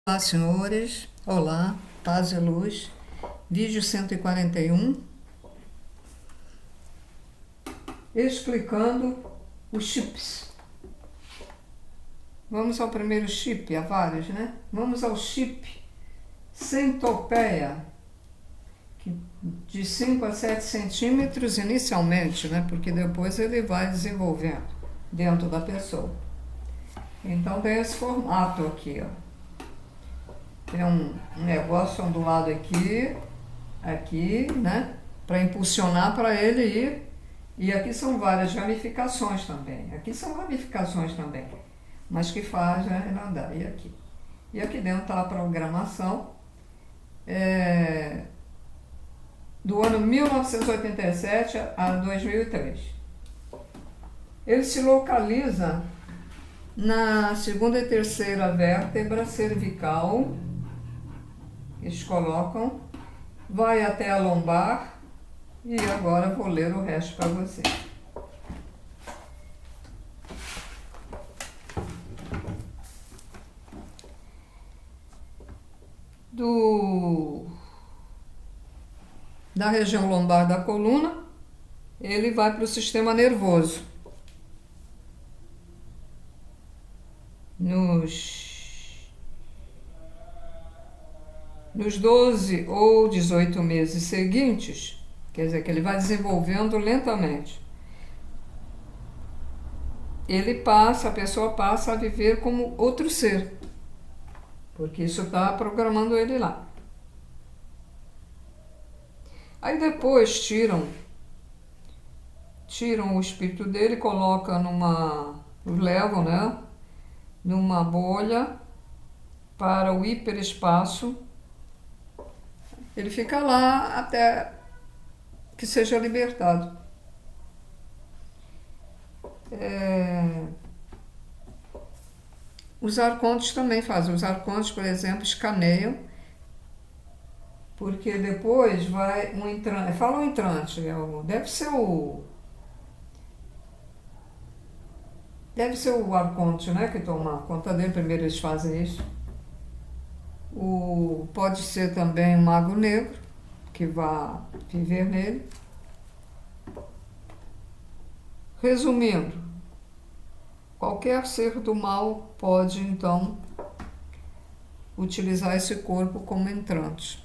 Olá, senhores. Olá, paz e luz. Vídeo 141. Explicando os chips. Vamos ao primeiro chip, há vários, né? Vamos ao chip centopeia, de 5 a 7 centímetros inicialmente, né? Porque depois ele vai desenvolvendo dentro da pessoa. Então tem esse formato aqui, ó. Tem um negócio ondulado aqui, né? Para impulsionar para ele ir. E aqui são várias ramificações também. Aqui são ramificações também, mas que faz ele andar. E aqui dentro está a programação do ano 1987 a 2003. Ele se localiza na segunda e terceira vértebra cervical. Eles colocam, vai até a lombar, e agora vou ler o resto para você. Da região lombar da coluna, ele vai para o sistema nervoso. Nos 12 ou 18 meses seguintes, quer dizer que ele vai desenvolvendo lentamente, a pessoa passa a viver como outro ser, porque isso está programando ele lá. Aí depois tiram o espírito dele, colocam levam, né, numa bolha para o hiperespaço. Ele fica lá até que seja libertado. Os arcontes também fazem. Os arcontes, por exemplo, escaneiam, porque depois vai um entrante. Fala um entrante, deve ser o arconte, né, que toma conta dele. Primeiro eles fazem isso. Pode ser também um mago negro, que vai viver nele. Resumindo, qualquer ser do mal pode, então, utilizar esse corpo como entrante.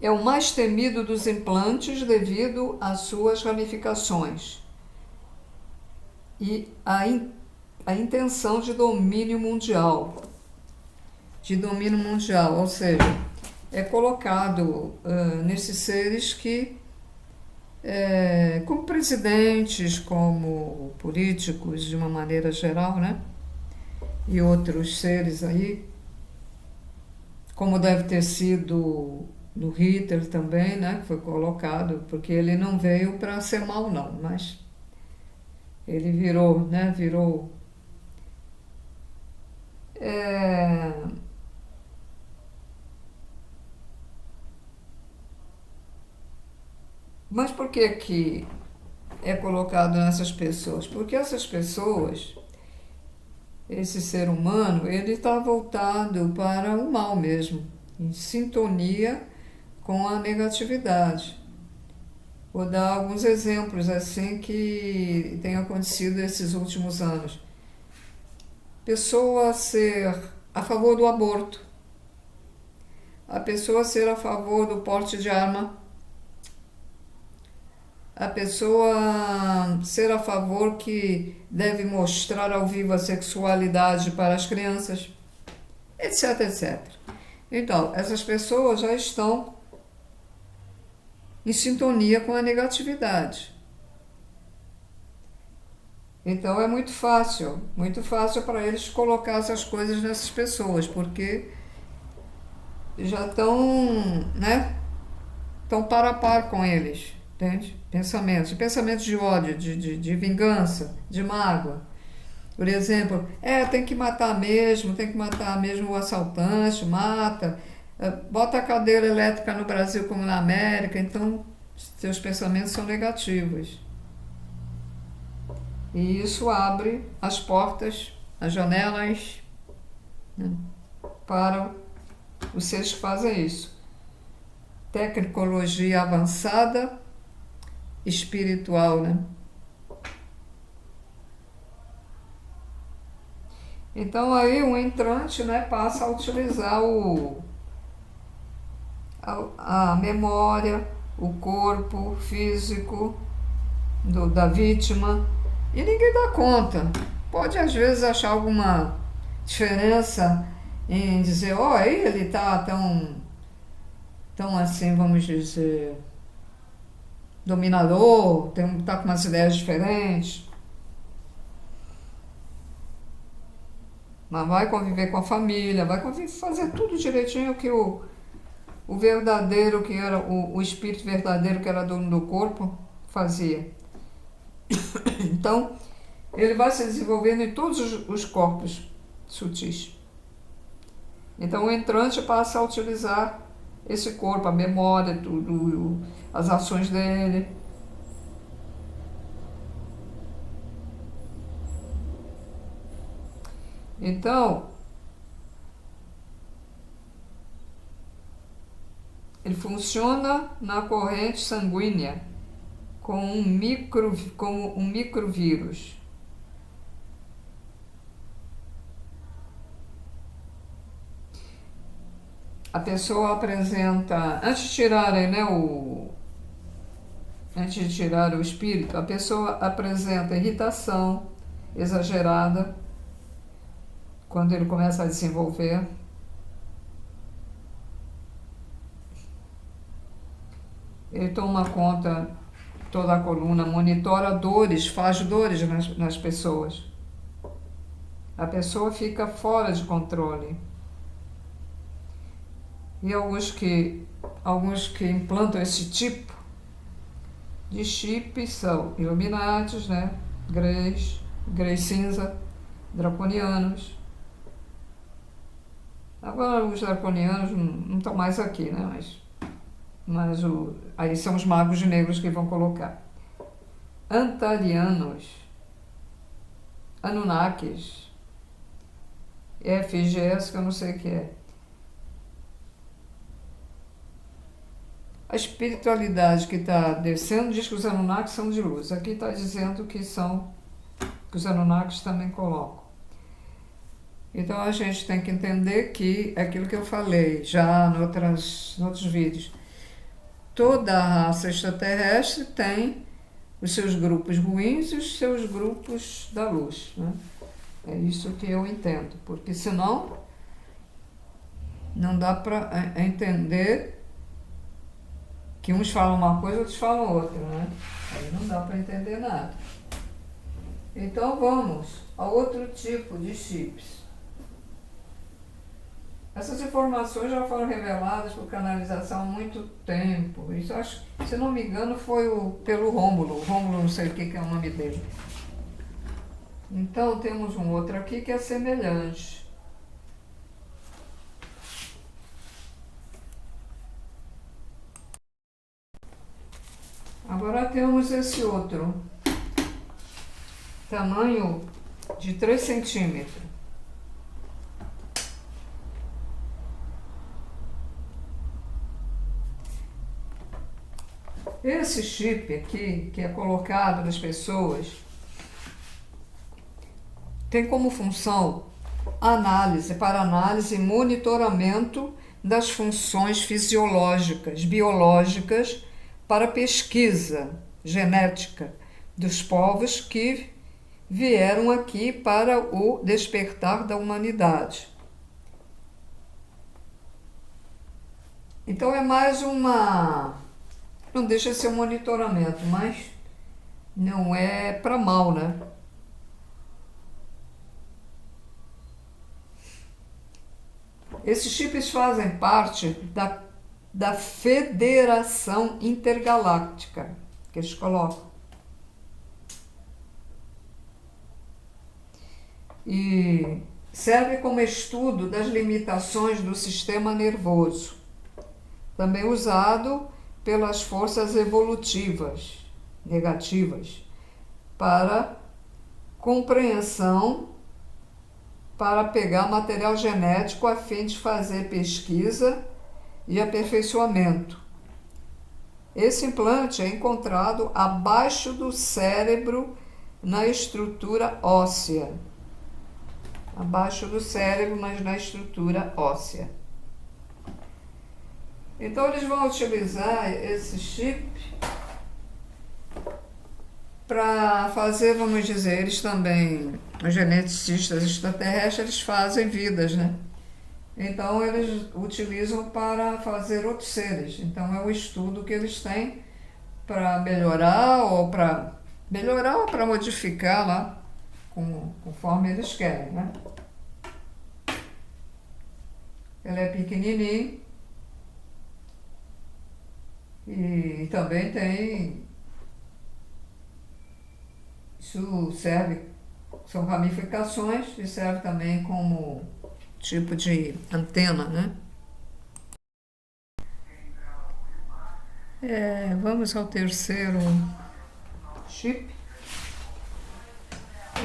É o mais temido dos implantes devido às suas ramificações e a intenção de domínio mundial. Ou seja, é colocado nesses seres que, como presidentes, como políticos de uma maneira geral, né? E outros seres aí, como deve ter sido no Hitler também, né? Que foi colocado, porque ele não veio para ser mal, não, mas ele virou. Mas por que é colocado nessas pessoas? Porque essas pessoas, esse ser humano, ele está voltado para o mal mesmo, em sintonia com a negatividade. Vou dar alguns exemplos assim que tem acontecido esses últimos anos. Pessoa ser a favor do aborto, a pessoa ser a favor do porte de arma, a pessoa ser a favor que deve mostrar ao vivo a sexualidade para as crianças, etc, etc. Então, essas pessoas já estão em sintonia com a negatividade. Então é muito fácil para eles colocar essas coisas nessas pessoas, porque já estão, né, estão par a par com eles, entende? Pensamentos de ódio, de vingança, de mágoa. Por exemplo, tem que matar mesmo o assaltante, mata, bota a cadeira elétrica no Brasil como na América. Então, seus pensamentos são negativos. E isso abre as portas as janelas, né, para os seres que fazem isso. Tecnologia avançada, espiritual, né? Então aí o entrante, né, passa a utilizar a memória, o corpo físico da vítima e ninguém dá conta. Pode às vezes achar alguma diferença em dizer, ó, ele tá tão assim, vamos dizer, dominador, tá com umas ideias diferentes. Mas vai conviver com a família, vai fazer tudo direitinho que o verdadeiro, que era o espírito verdadeiro, que era dono do corpo, fazia. Então, ele vai se desenvolvendo em todos os corpos sutis. Então, o entrante passa a utilizar esse corpo, a memória, tudo, as ações dele. Então, ele funciona na corrente sanguínea como um microvírus. A pessoa apresenta, antes de tirarem, né, antes de tirar o espírito, a pessoa apresenta irritação exagerada quando ele começa a desenvolver. Ele toma conta toda a coluna, monitora dores, faz dores nas pessoas. A pessoa fica fora de controle. E alguns que implantam esse tipo de chip são Illuminatis, né? Greys cinza, draconianos. Agora os draconianos não estão mais aqui, né? Mas aí são os magos negros que vão colocar. Antarianos, Anunnakis, FGS, que eu não sei o que é. A espiritualidade que está descendo diz que os Anunnakis são de luz. Aqui está dizendo que os Anunnakis também colocam. Então a gente tem que entender que é aquilo que eu falei já em outros vídeos. Toda a raça extraterrestre tem os seus grupos ruins e os seus grupos da luz, né? É isso que eu entendo, porque senão não dá para entender que uns falam uma coisa, outros falam outra, né? Aí não dá para entender nada. Então vamos a outro tipo de chips. Essas informações já foram reveladas por canalização há muito tempo. Isso acho, se não me engano, foi pelo Rômulo. O Rômulo não sei o que é o nome dele. Então temos um outro aqui que é semelhante. Agora temos esse outro. Tamanho de 3 centímetros. Esse chip aqui, que é colocado nas pessoas, tem como função para análise e monitoramento das funções fisiológicas, biológicas, para pesquisa genética dos povos que vieram aqui para o despertar da humanidade. Então é mais não deixa de ser um monitoramento, mas não é para mal, né? Esses chips fazem parte da Federação Intergaláctica, que eles colocam. E serve como estudo das limitações do sistema nervoso, também usado pelas forças evolutivas negativas para compreensão para pegar material genético a fim de fazer pesquisa e aperfeiçoamento. Esse implante é encontrado abaixo do cérebro na estrutura óssea. Abaixo do cérebro, mas na estrutura óssea. Então eles vão utilizar esse chip para fazer, vamos dizer, eles também, os geneticistas extraterrestres, eles fazem vidas, né? Então eles utilizam para fazer outros seres. Então é o estudo que eles têm para melhorar ou para modificar lá conforme eles querem, né? Ela é pequenininha e também tem, isso serve, são ramificações e serve também como tipo de antena, né? Vamos ao terceiro chip.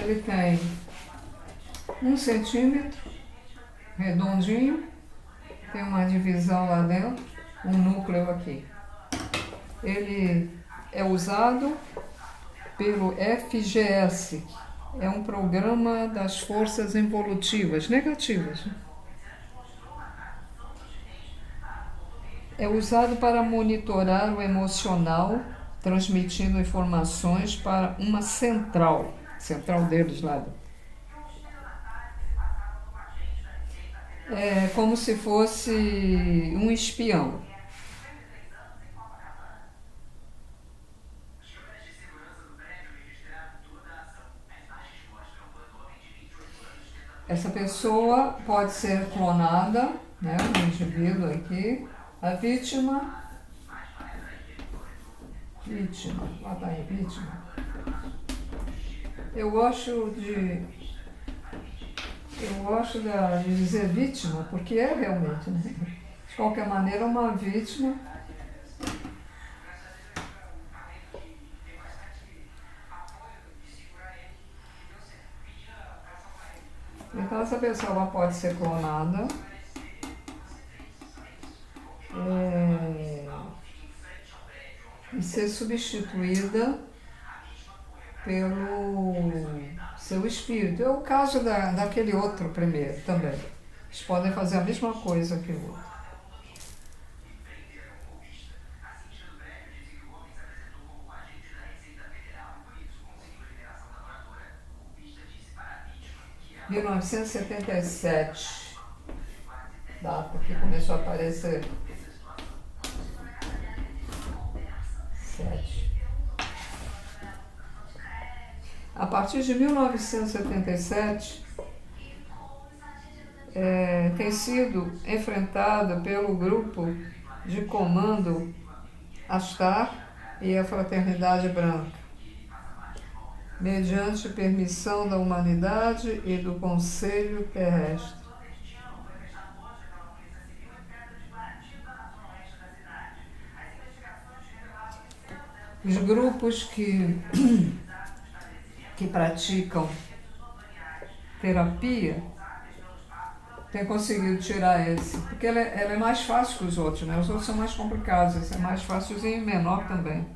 Ele tem 1 centímetro, redondinho, tem uma divisão lá dentro, um núcleo aqui. Ele é usado pelo FGS, é um programa das forças evolutivas negativas. É usado para monitorar o emocional, transmitindo informações para uma central deles lá. É como se fosse um espião. Essa pessoa pode ser clonada, né, um indivíduo aqui. A vítima, bota aí, vítima. Eu gosto de dizer vítima, porque é realmente, né? De qualquer maneira, uma vítima. Então, essa pessoa ela pode ser clonada. E ser substituída pelo seu espírito. É o caso daquele outro primeiro também. Eles podem fazer a mesma coisa que o outro. Em 1977, data que começou a aparecer. 7. A partir de 1977, tem sido enfrentada pelo grupo de comando Astar e a Fraternidade Branca, mediante permissão da humanidade e do Conselho Terrestre. Os grupos que praticam terapia têm conseguido tirar esse, porque ela é mais fácil que os outros, né? Os outros são mais complicados, esse é mais fácilzinho e menor também.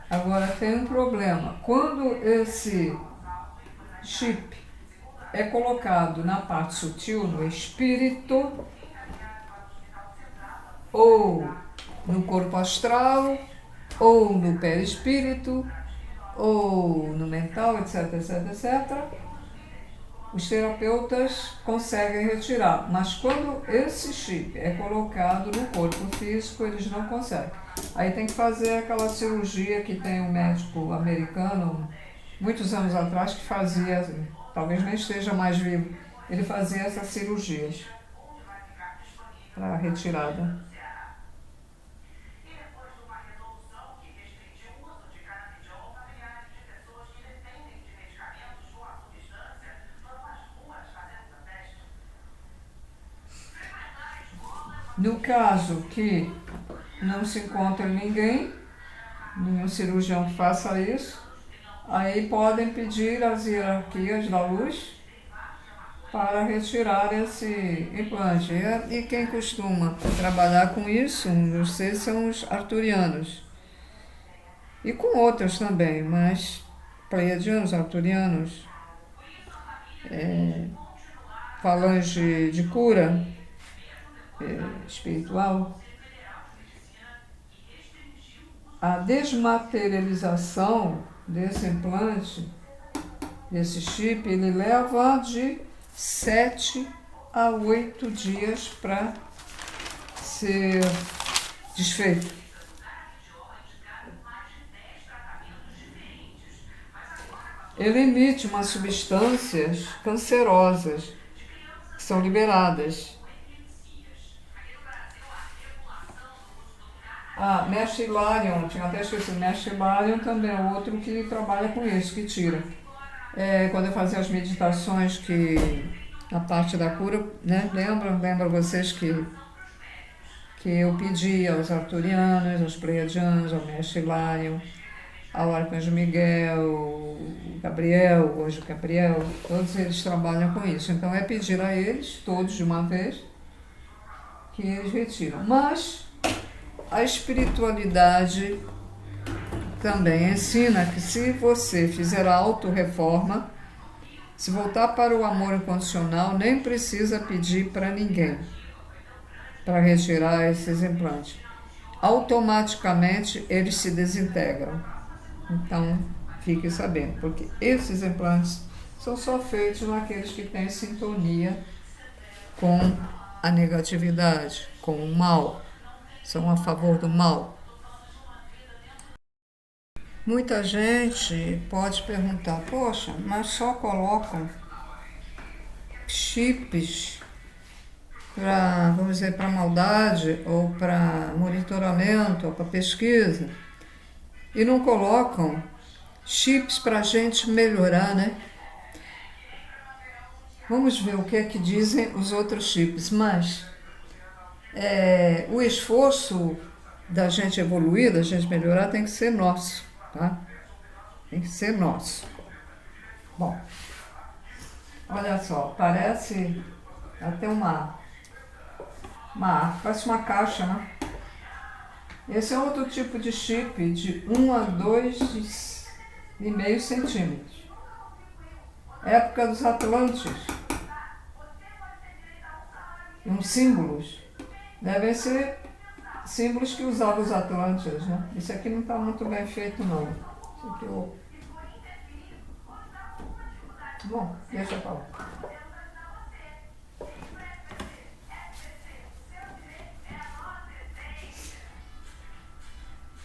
Agora tem um problema. Quando esse chip é colocado na parte sutil, no espírito, ou no corpo astral, ou no perispírito, ou no mental, etc, etc, etc, os terapeutas conseguem retirar. Mas quando esse chip é colocado no corpo físico, eles não conseguem. Aí tem que fazer aquela cirurgia que tem um médico americano, muitos anos atrás, que fazia, talvez nem esteja mais vivo, ele fazia essas cirurgias para retirada. No caso que não se encontra ninguém, nenhum cirurgião que faça isso, aí podem pedir às hierarquias da luz para retirar esse implante. E quem costuma trabalhar com isso, vocês são os arturianos. E com outros também, mas pleiadianos, arturianos, falange de cura espiritual, a desmaterialização desse implante, desse chip, ele leva de 7 a 8 dias para ser desfeito. Ele emite umas substâncias cancerosas que são liberadas. Mestre Hilarion, tinha até esquecido, Mestre Hilarion também é outro que trabalha com isso, que tira. Quando eu fazia as meditações na parte da cura, né? Lembra vocês que eu pedi aos arturianos, aos pleiadianos, ao Mestre Hilarion, ao Arcanjo Miguel, Gabriel, o Anjo Gabriel, todos eles trabalham com isso. Então é pedir a eles, todos de uma vez, que eles retiram. Mas a espiritualidade também ensina que se você fizer a autorreforma, se voltar para o amor incondicional, nem precisa pedir para ninguém para retirar esses implantes. Automaticamente eles se desintegram. Então, fique sabendo, porque esses implantes são só feitos naqueles que têm sintonia com a negatividade, com o mal, são a favor do mal. Muita gente pode perguntar, poxa, mas só colocam chips para, vamos dizer, para maldade, ou para monitoramento, ou para pesquisa, e não colocam chips para a gente melhorar, né? Vamos ver o que é que dizem os outros chips, mas o esforço da gente evoluir, da gente melhorar, tem que ser nosso, tá? Tem que ser nosso. Bom, olha só, parece até uma parece uma caixa, né? Esse é outro tipo de chip de 1 a 2,5 centímetros. Época dos Atlantes. Uns símbolos. Devem ser símbolos que usavam os Atlantes, né? Esse aqui não está muito bem feito, não. Esse aqui Bom, deixa eu falar.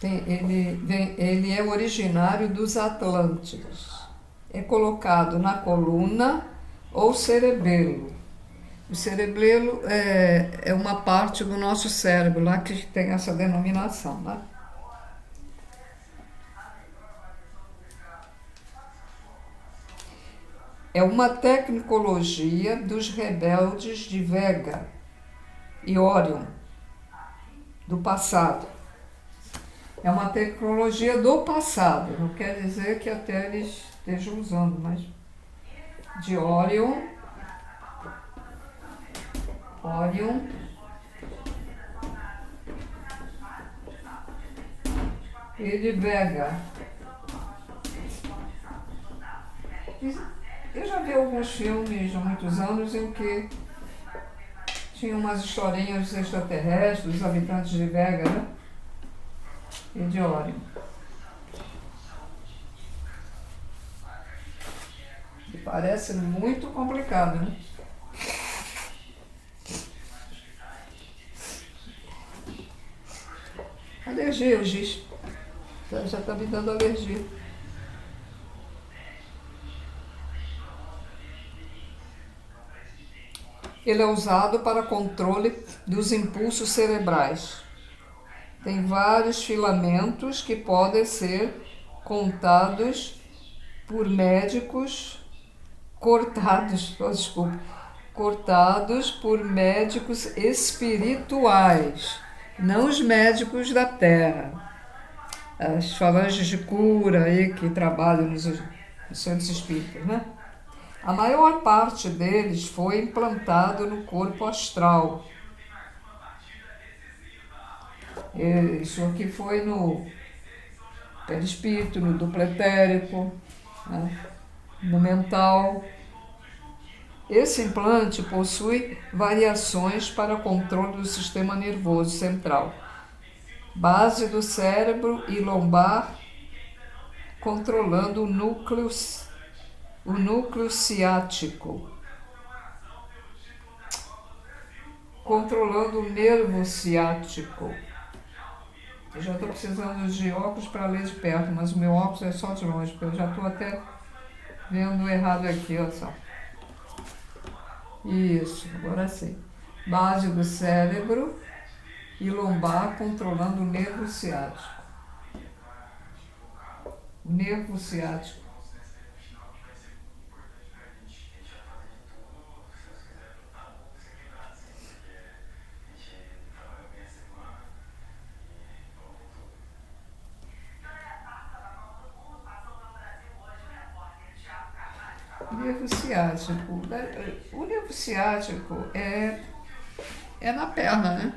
Ele é originário dos Atlântidas. É colocado na coluna ou cerebelo. O cerebelo é uma parte do nosso cérebro lá que tem essa denominação, né? É uma tecnologia dos rebeldes de Vega e Orion, do passado. É uma tecnologia do passado, não quer dizer que até eles estejam usando, mas de Orion e de Vega. Eu já vi alguns filmes há muitos anos em que tinha umas historinhas dos extraterrestres, dos habitantes de Vega, né? E de Orion. E parece muito complicado, né? Alergia, o giz. Já está me dando alergia. Ele é usado para controle dos impulsos cerebrais. Tem vários filamentos que podem ser cortados por médicos espirituais. não os médicos da Terra, as falanges de cura aí que trabalham nos centros espíritas, né? A maior parte deles foi implantado no corpo astral. Isso aqui foi no perispírito, no duplo etérico, né? No mental. Esse implante possui variações para controle do sistema nervoso central, base do cérebro e lombar, controlando o núcleo ciático, controlando o nervo ciático. Eu já estou precisando de óculos para ler de perto, mas o meu óculos é só de longe, porque eu já estou até vendo errado aqui, olha só. Isso, agora sim. Base do cérebro e lombar controlando o nervo ciático. O nervo ciático. Nervo ciático. O nervo ciático é na perna, né?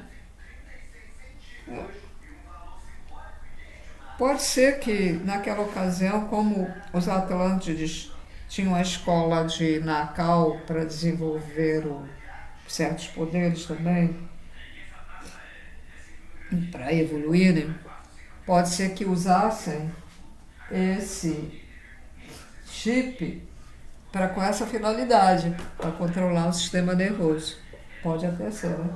Pode ser que naquela ocasião, como os Atlântides tinham a escola de Nacal para desenvolver certos poderes também, para evoluírem, pode ser que usassem esse chip com essa finalidade, para controlar o sistema nervoso. Pode até ser, né?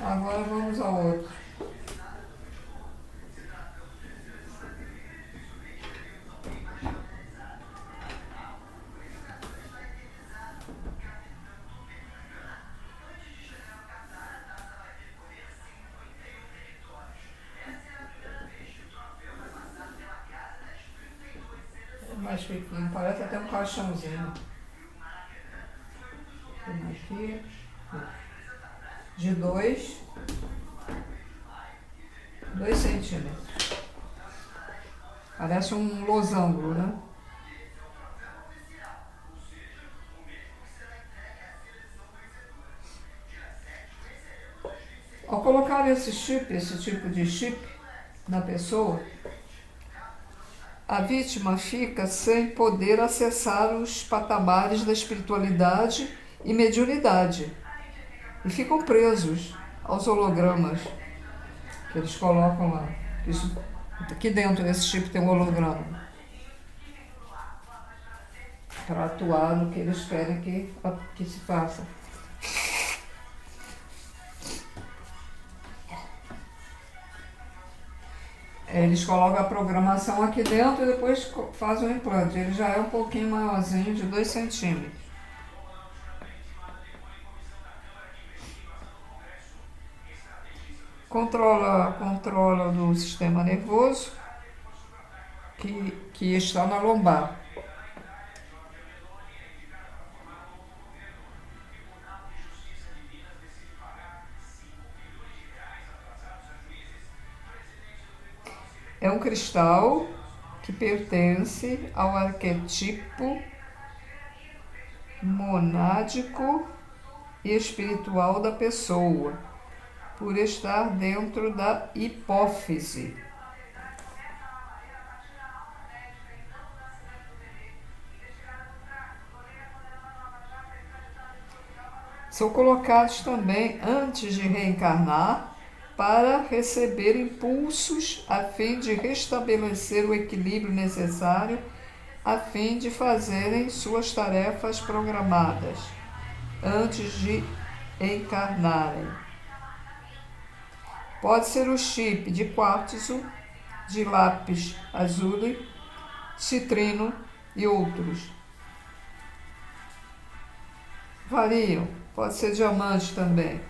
Agora vamos ao outro. É mais fininho, parece até um caixãozinho. Tem aqui, de 2 centímetros. Parece um losango, né? Ao colocar esse tipo de chip na pessoa, a vítima fica sem poder acessar os patamares da espiritualidade e mediunidade e ficam presos aos hologramas que eles colocam lá. Isso, aqui dentro desse chip tem um holograma para atuar no que eles querem que se faça. Eles colocam a programação aqui dentro e depois fazem o implante. Ele já é um pouquinho maiorzinho, de 2 centímetros. Controla do sistema nervoso que está na lombar. É um cristal que pertence ao arquetipo monádico e espiritual da pessoa, por estar dentro da hipófise. São colocados também antes de reencarnar para receber impulsos a fim de restabelecer o equilíbrio necessário a fim de fazerem suas tarefas programadas antes de encarnarem. Pode ser o chip de quartzo, de lápis lazuli, citrino e outros. Variam, pode ser diamante também.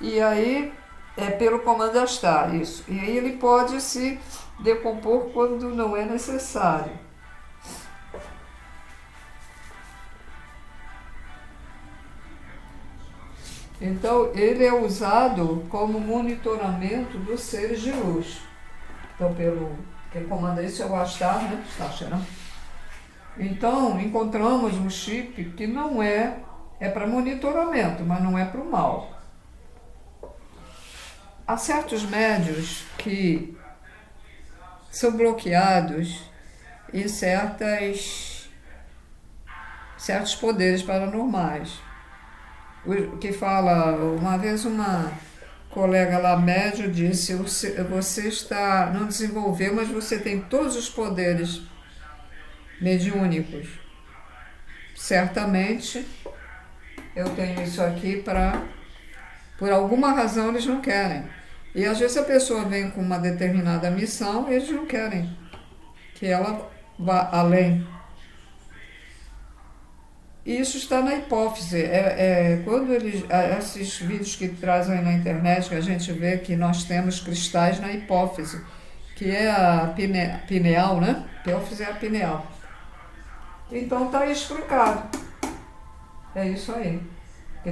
E aí é pelo comando astral, isso. E aí ele pode se decompor quando não é necessário. Então, ele é usado como monitoramento dos seres de luz. Então, quem comanda isso é o Astar, né? Astar, né? Então, encontramos um chip que não é para monitoramento, mas não é para o mal. Há certos médios que são bloqueados em certos poderes paranormais. O que fala, uma vez uma colega lá médio disse, você está, não desenvolveu, mas você tem todos os poderes mediúnicos. Certamente eu tenho isso aqui por alguma razão eles não querem. E às vezes a pessoa vem com uma determinada missão e eles não querem que ela vá além. E isso está na hipófise. Quando esses vídeos que trazem na internet, que a gente vê que nós temos cristais na hipófise, que é a pineal, né? Hipófise é a pineal. Então está explicado. É isso aí. Que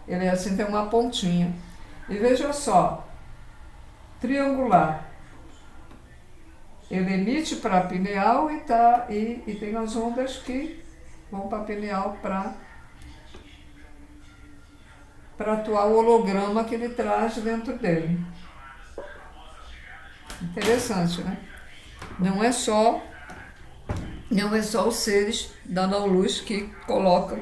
ele é assim, tem uma pontinha. E veja só, triangular. Ele emite para a pineal e tem as ondas que vão para a pineal para atuar o holograma que ele traz dentro dele. Interessante, né? Não é só os seres da não luz que colocam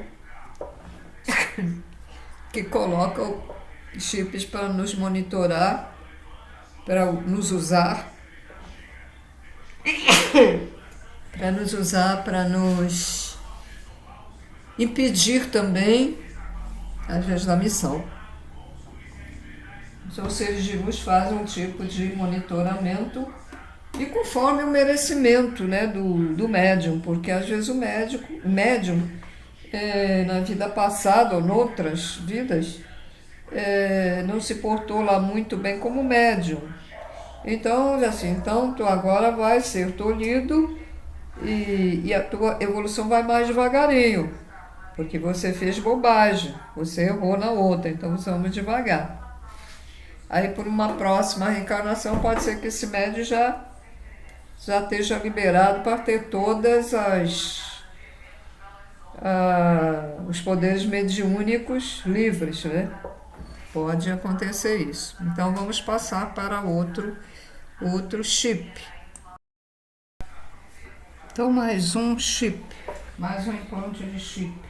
chips para nos monitorar, para nos usar, para nos impedir também, às vezes, da missão. Então, os seres de luz fazem um tipo de monitoramento e conforme o merecimento, né, do médium, porque às vezes o médium, na vida passada ou noutras vidas, não se portou lá muito bem como médium. Então, assim, então tu agora vai ser tolhido e a tua evolução vai mais devagarinho, porque você fez bobagem, você errou na outra, então vamos devagar. Aí por uma próxima reencarnação pode ser que esse médium já esteja liberado para ter todas os poderes mediúnicos livres, né? Pode acontecer isso. Então vamos passar para outro chip. Então mais um chip, mais um implante de chip.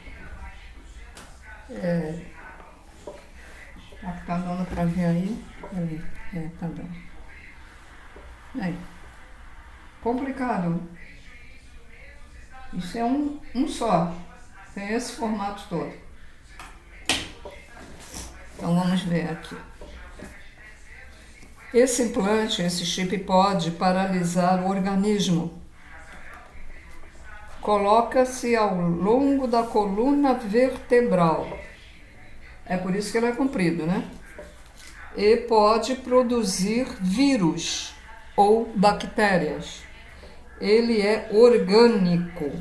Tá dando para ver aí? Tá dando. Aí. Complicado. Isso é um só. Tem esse formato todo. Então vamos ver aqui. Esse implante, esse chip pode paralisar o organismo. Coloca-se ao longo da coluna vertebral. É por isso que ele é comprido, né? E pode produzir vírus ou bactérias. Ele é orgânico.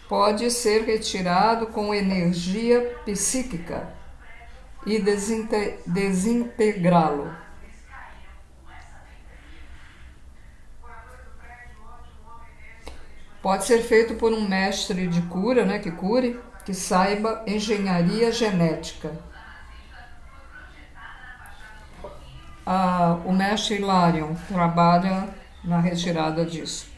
Pode ser retirado com energia psíquica e desintegrá-lo. Pode ser feito por um mestre de cura, né, que saiba engenharia genética. O mestre Hilarion trabalha na retirada disso.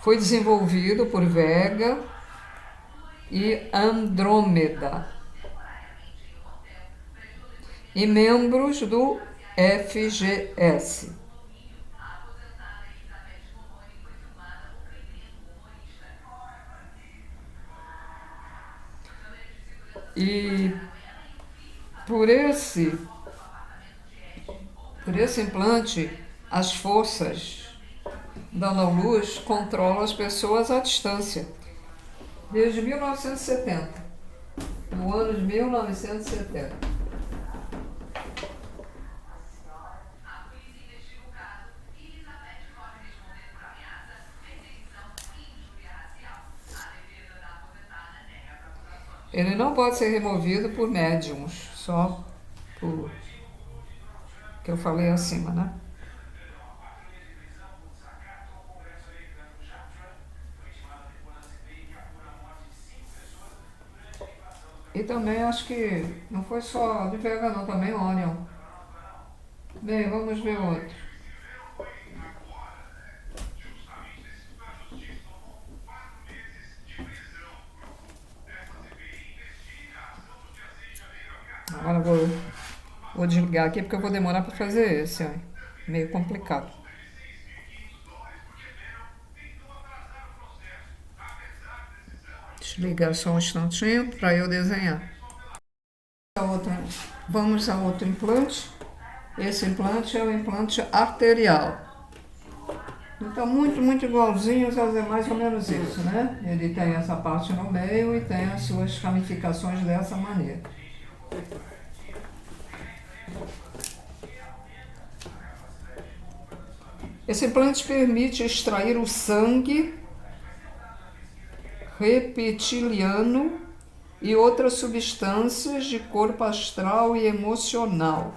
Foi desenvolvido por Vega e Andrômeda e membros do FGS. E por esse implante, as forças da não-luz controlam as pessoas à distância. Desde 1970. No ano de 1970. Ele não pode ser removido por médiums, só por que eu falei acima, né? E também acho que não foi só de Vega não, também Onion. Bem, vamos ver outro. Agora vou desligar aqui porque eu vou demorar para fazer esse, ó. Meio complicado. Desligar só um instantinho para eu desenhar. Vamos a outro implante. Esse implante é o implante arterial. Então, muito igualzinhos aos demais, ou menos isso, né? Ele tem essa parte no meio e tem as suas ramificações dessa maneira. Esse implante permite extrair o sangue reptiliano e outras substâncias de corpo astral e emocional.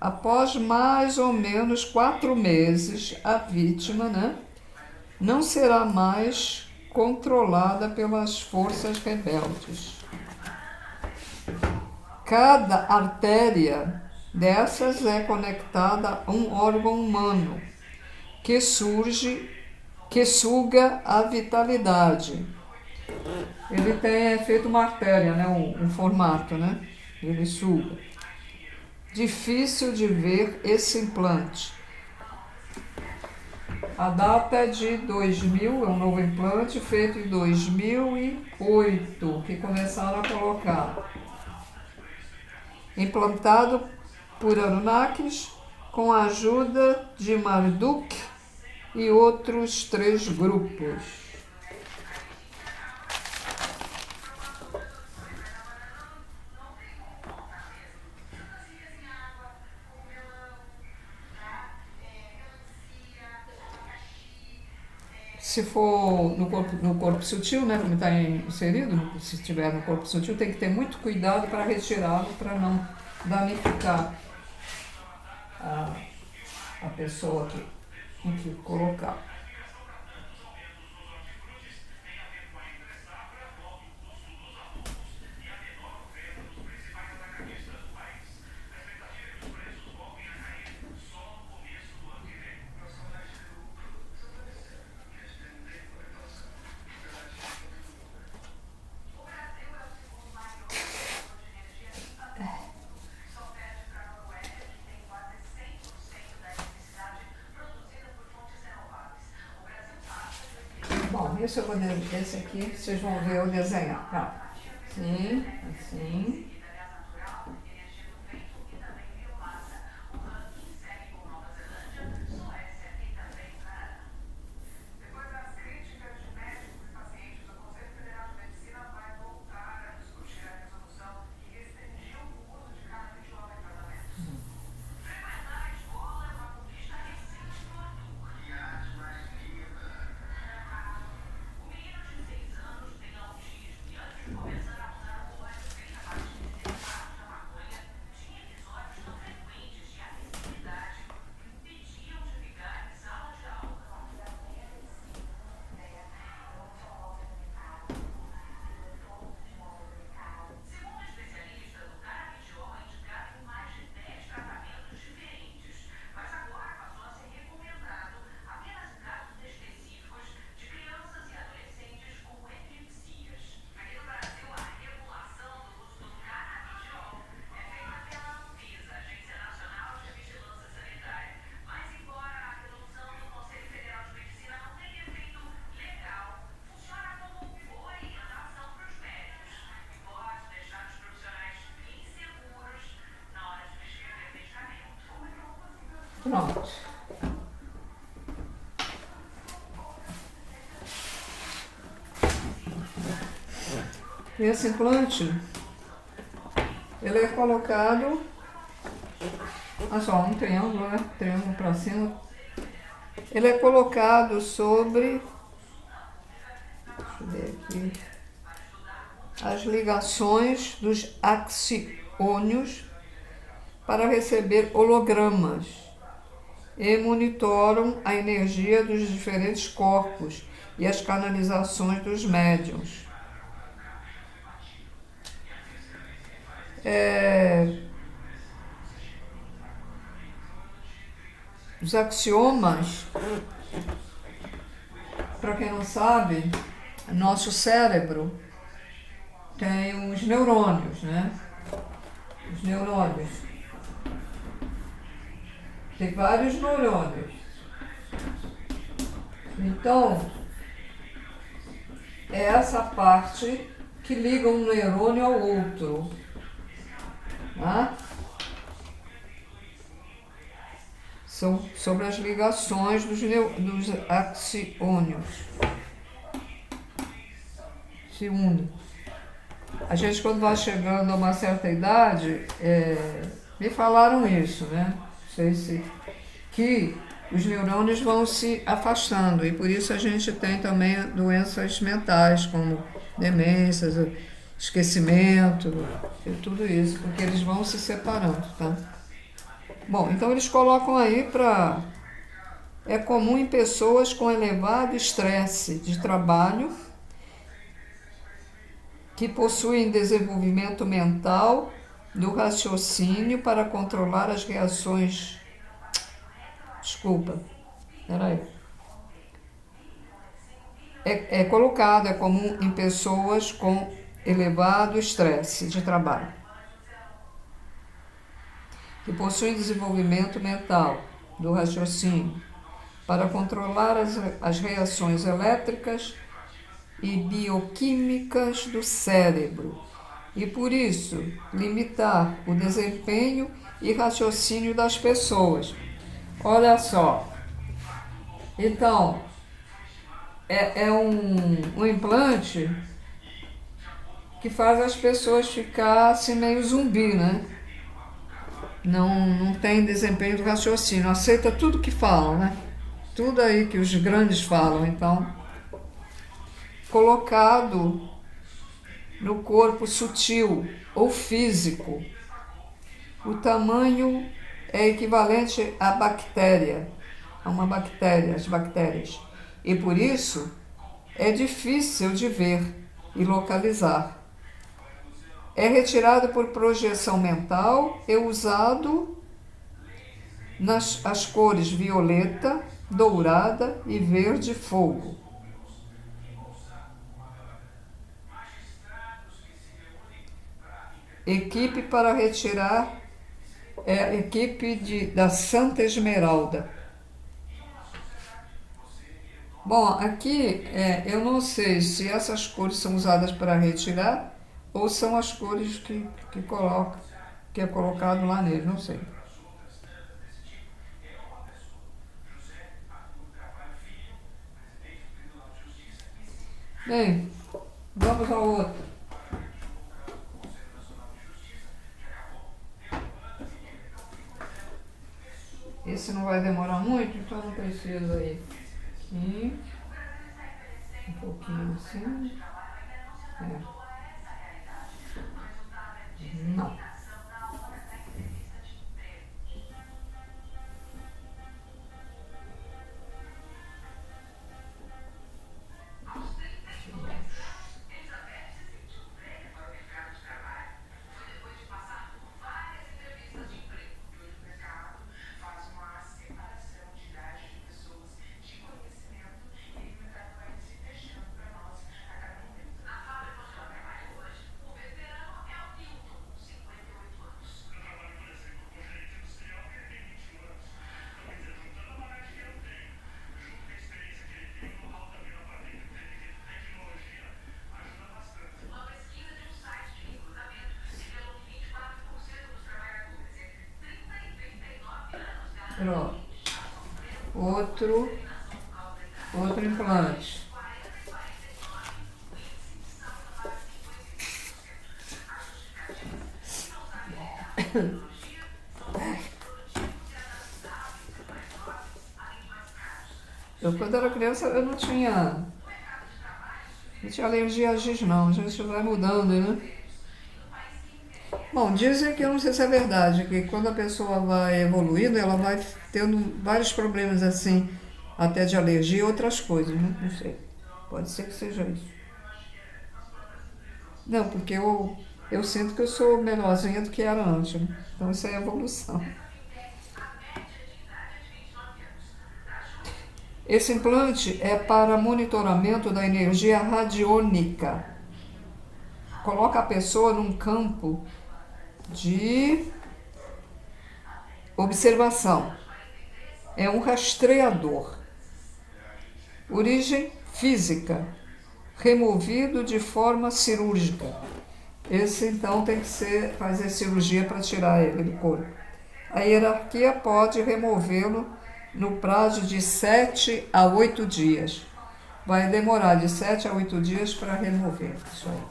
Após mais ou menos 4 meses, a vítima, né, não será mais controlada pelas forças rebeldes. Cada artéria dessas é conectada a um órgão humano que suga a vitalidade. Ele tem feito uma artéria, né, um formato, né? Ele suga. Difícil de ver esse implante. A data é de 2000, é um novo implante feito em 2008, que começaram a colocar. Implantado por Anunnakis com a ajuda de Marduk e outros 3 grupos. Se for no corpo sutil, né, como está inserido, se estiver no corpo sutil, tem que ter muito cuidado para retirá-lo, para não danificar a pessoa que colocar. Bom, esse aqui vocês vão ver eu desenhar. Tá? Assim, assim. Pronto. Esse implante, ele é colocado, olha só, um triângulo, né? Triângulo para cima. Ele é colocado sobre, deixa eu ver aqui, as ligações dos axiônios para receber hologramas e monitoram a energia dos diferentes corpos e as canalizações dos médiuns. Os axiomas, para quem não sabe, nosso cérebro tem os neurônios, né? Os neurônios. Tem vários neurônios. Então, é essa parte que liga um neurônio ao outro. Tá? São sobre as ligações dos axiônios. Se unem. A gente, quando vai chegando a uma certa idade, me falaram isso, né? Não sei se... que os neurônios vão se afastando e por isso a gente tem também doenças mentais, como demências, esquecimento e tudo isso, porque eles vão se separando, tá? Bom, então eles colocam aí para... É comum em pessoas com elevado estresse de trabalho, que possuem desenvolvimento mental do raciocínio para controlar as reações. Desculpa, peraí. É colocado, é comum em pessoas com elevado estresse de trabalho, que possuem desenvolvimento mental do raciocínio para controlar as reações elétricas e bioquímicas do cérebro e, por isso, limitar o desempenho e raciocínio das pessoas. Olha só, então, é um implante que faz as pessoas ficar assim meio zumbi, né? Não tem desempenho do raciocínio, aceita tudo que falam, né? Tudo aí que os grandes falam, então, colocado no corpo sutil ou físico. O tamanho é equivalente à bactéria, a uma bactéria, as bactérias. E por isso é difícil de ver e localizar. É retirado por projeção mental e usado as cores violeta, dourada e verde fogo. Equipe para retirar é a equipe da Santa Esmeralda. Bom, aqui eu não sei se essas cores são usadas para retirar ou são as cores que coloca, que é colocado lá nele, não sei. Bem, vamos ao outro. Esse não vai demorar muito, então não precisa aí. Aqui, um pouquinho assim. Não. Pronto. Outro implante. Quando era criança, eu não tinha De alergia a giz não, a gente vai mudando, né? Bom, dizem que eu não sei se é verdade, que quando a pessoa vai evoluindo, ela vai tendo vários problemas assim, até de alergia e outras coisas, né? Não sei. Pode ser que seja isso. Não, porque eu sinto que eu sou melhorzinha do que era antes, né? Então isso é evolução. Esse implante é para monitoramento da energia radiônica. Coloca a pessoa num campo de observação. É um rastreador. Origem física. Removido de forma cirúrgica. Esse então tem que fazer cirurgia para tirar ele do corpo. A hierarquia pode removê-lo no prazo de 7 a 8 dias. Vai demorar de 7 a 8 dias para remover isso aí.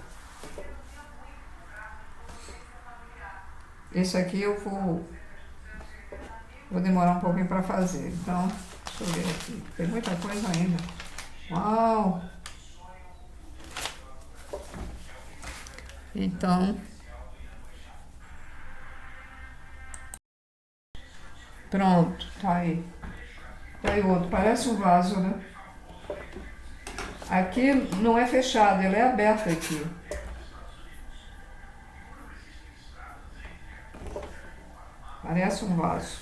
Esse aqui eu vou demorar um pouquinho para fazer. Então, deixa eu ver aqui. Tem muita coisa ainda. Uau! Então, pronto, tá aí. Tá aí outro. Parece um vaso, né? Aqui não é fechado, ele é aberto aqui. Parece um vaso.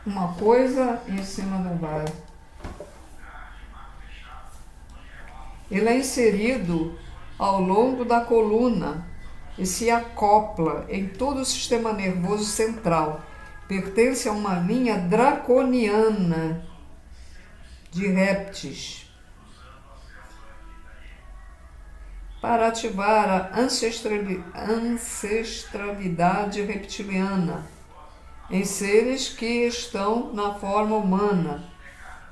Uma coisa em cima do vaso. Ele é inserido ao longo da coluna e se acopla em todo o sistema nervoso central. Pertence a uma linha draconiana de répteis. Para ativar a ancestralidade reptiliana em seres que estão na forma humana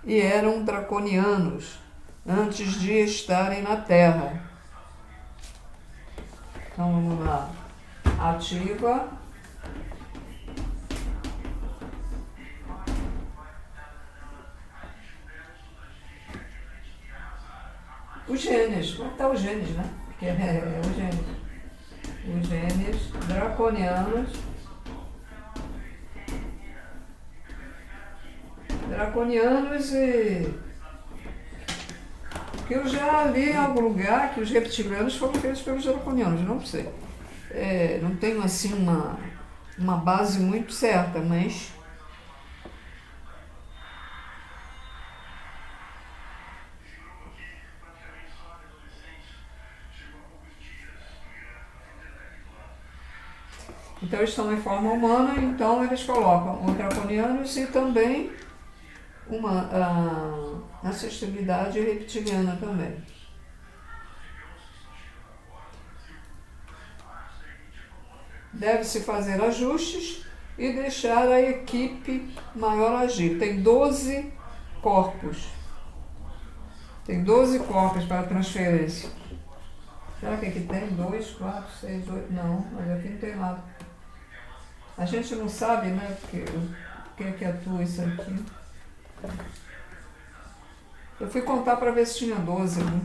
e eram draconianos antes de estarem na Terra. Então vamos lá. Ativa. Os genes. Como está os genes, né? Porque é os genes. Os genes draconianos. Draconianos e... Porque eu já li em algum lugar que os reptilianos foram feitos pelos draconianos, não sei. Não tenho assim uma base muito certa, mas... Então eles estão em forma humana, então eles colocam os draconianos e também uma ancestral reptiliana também. Deve-se fazer ajustes e deixar a equipe maior agir. Tem 12 corpos. Tem 12 corpos para transferência. Será que aqui tem 2, 4, 6, 8? Não, mas aqui não tem nada. A gente não sabe, né, o que é que atua isso aqui. Eu fui contar para ver se tinha 12, né?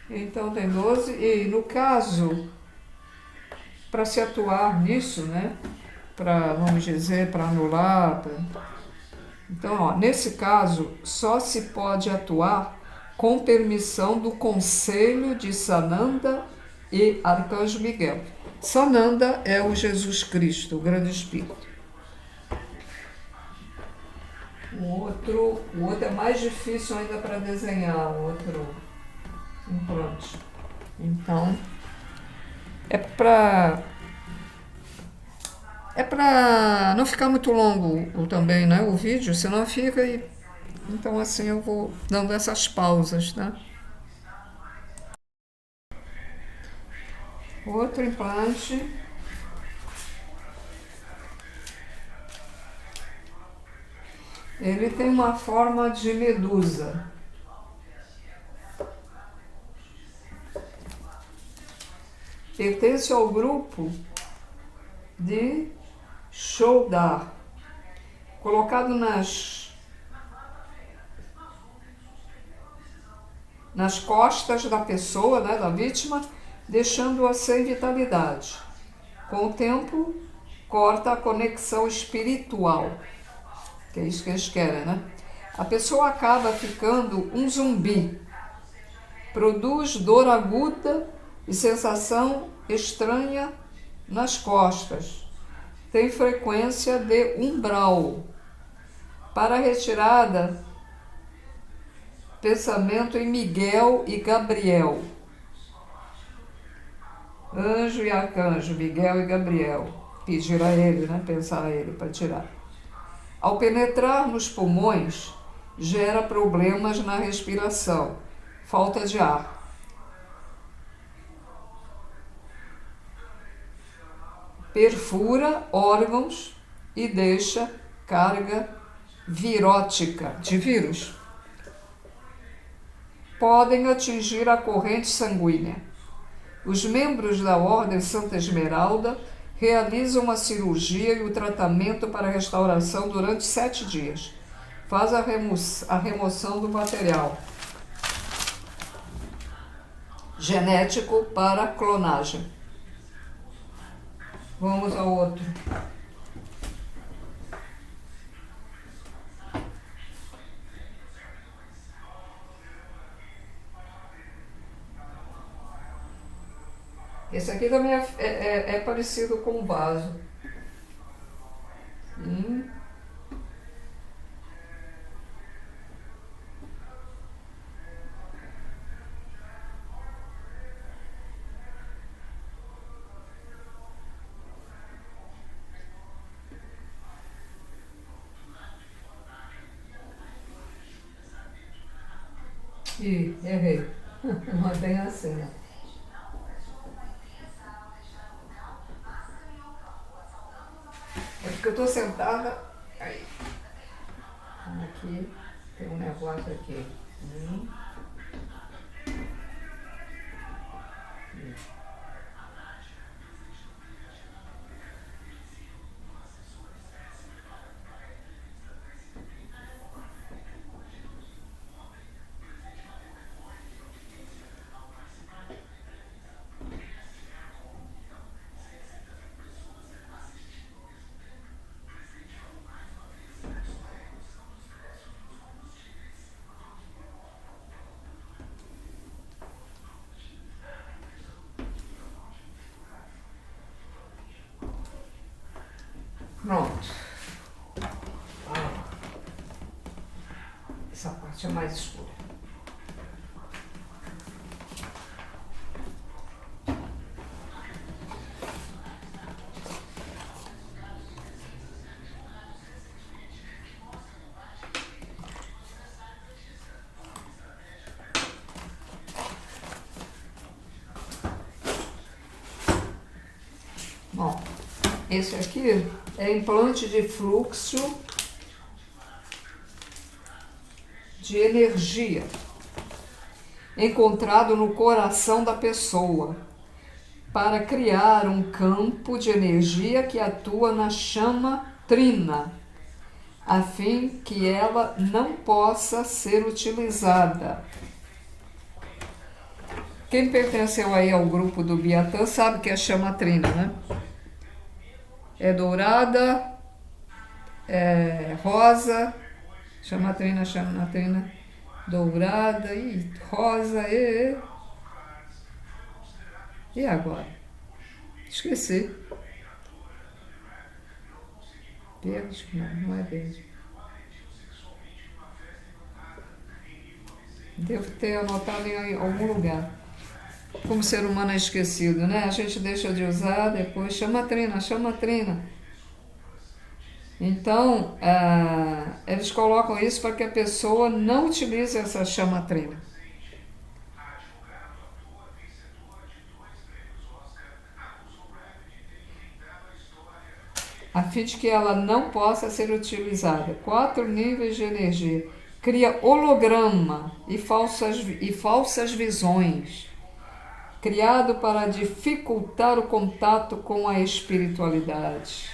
Então tem 12 e no caso, para se atuar nisso, né, para, vamos dizer, para anular, então, ó, nesse caso, só se pode atuar com permissão do Conselho de Sananda e Arcanjo Miguel. Sananda é o Jesus Cristo, o grande Espírito. O outro é mais difícil ainda para desenhar, o outro implante. Então, é para não ficar muito longo também, né, o vídeo, senão fica e... Então assim eu vou dando essas pausas, tá? Outro implante. Ele tem uma forma de medusa. Pertence ao grupo de Shoudar. colocado nas costas da pessoa, né, da vítima, deixando-a sem vitalidade. Com o tempo, corta a conexão espiritual, que é isso que eles querem, né? A pessoa acaba ficando um zumbi, produz dor aguda e sensação estranha nas costas, tem frequência de umbral. Para a retirada, pensamento em Miguel e Gabriel. Anjo e arcanjo, Miguel e Gabriel. Pedir a ele, né? Pensar a ele para tirar. Ao penetrar nos pulmões, gera problemas na respiração, falta de ar. Perfura órgãos e deixa carga virótica de vírus. Podem atingir a corrente sanguínea. Os membros da Ordem Santa Esmeralda realizam a cirurgia e o tratamento para a restauração durante 7 dias. Faz a remoção do material genético para clonagem. Vamos ao outro. Esse aqui também é parecido com o vaso. Ih, errei. Não é bem assim, né? É porque eu tô sentada. Aí. Aqui. Tem um negócio aqui. Pronto. Essa parte é mais escura. Bom, esse aqui é implante de fluxo de energia encontrado no coração da pessoa para criar um campo de energia que atua na chama trina, a fim que ela não possa ser utilizada. Quem pertenceu aí ao grupo do Biatã sabe que é a chama trina, né? É dourada, é rosa, chama trina, dourada, e rosa, e agora? Esqueci. Verde? Não é verde. Devo ter anotado em algum lugar. Como ser humano é esquecido, né? A gente deixa de usar, depois chama trina. Então, eles colocam isso para que a pessoa não utilize essa chama trina. A fim de que ela não possa ser utilizada. 4 níveis de energia. Cria holograma e falsas visões. Criado para dificultar o contato com a espiritualidade.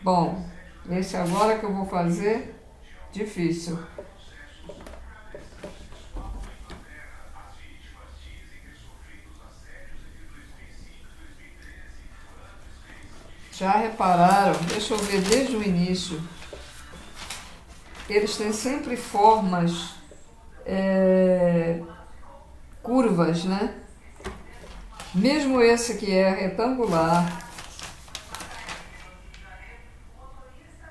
Bom, esse agora que eu vou fazer, difícil. Já repararam? Deixa eu ver desde o início. Eles têm sempre formas curvas, né? Mesmo esse que é retangular,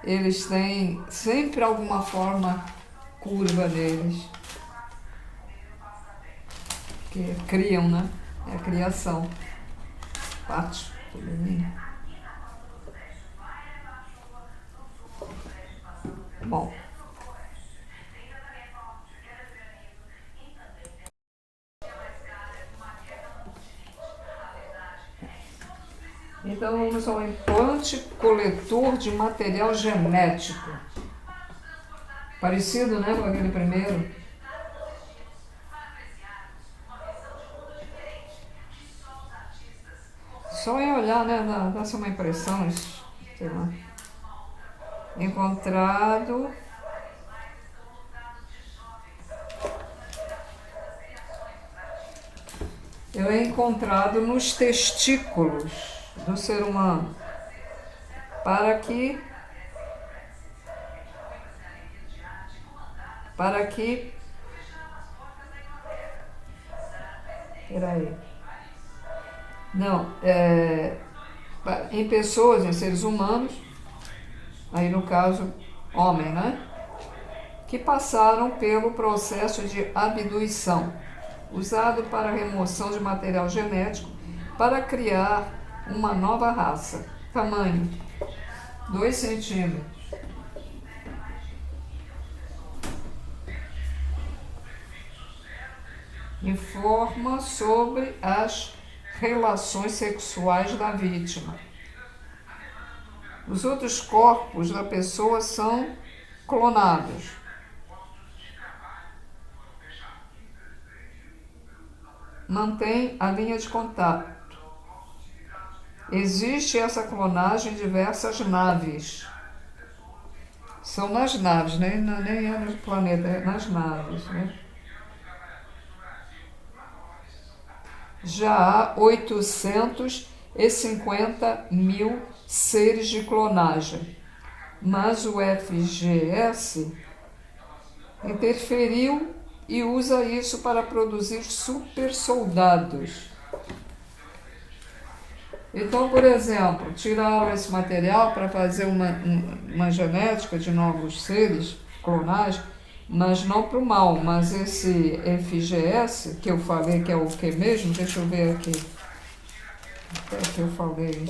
eles têm sempre alguma forma curva neles, que criam, né? É a criação. Parte feminina. Bom, então vamos ao implante coletor de material genético. Parecido, né, com aquele primeiro. Só em olhar, né, dá-se uma impressão, sei lá. Encontrado. Ele é encontrado nos testículos do ser humano, para que peraí, não, em pessoas, em seres humanos, aí no caso homem, né, que passaram pelo processo de abdução, usado para a remoção de material genético para criar uma nova raça. Tamanho 2 centímetros. Informa sobre as relações sexuais da vítima. Os outros corpos da pessoa são clonados. Mantém a linha de contato. Existe essa clonagem em diversas naves. São nas naves, né? Nem é no planeta, é nas naves, né? Já há 850 mil seres de clonagem, mas o FGS interferiu e usa isso para produzir super soldados. Então, por exemplo, tiraram esse material para fazer uma genética de novos seres, clonagem, mas não para o mal. Mas esse FGS, que eu falei que é o que mesmo? Deixa eu ver aqui. Até que eu falei.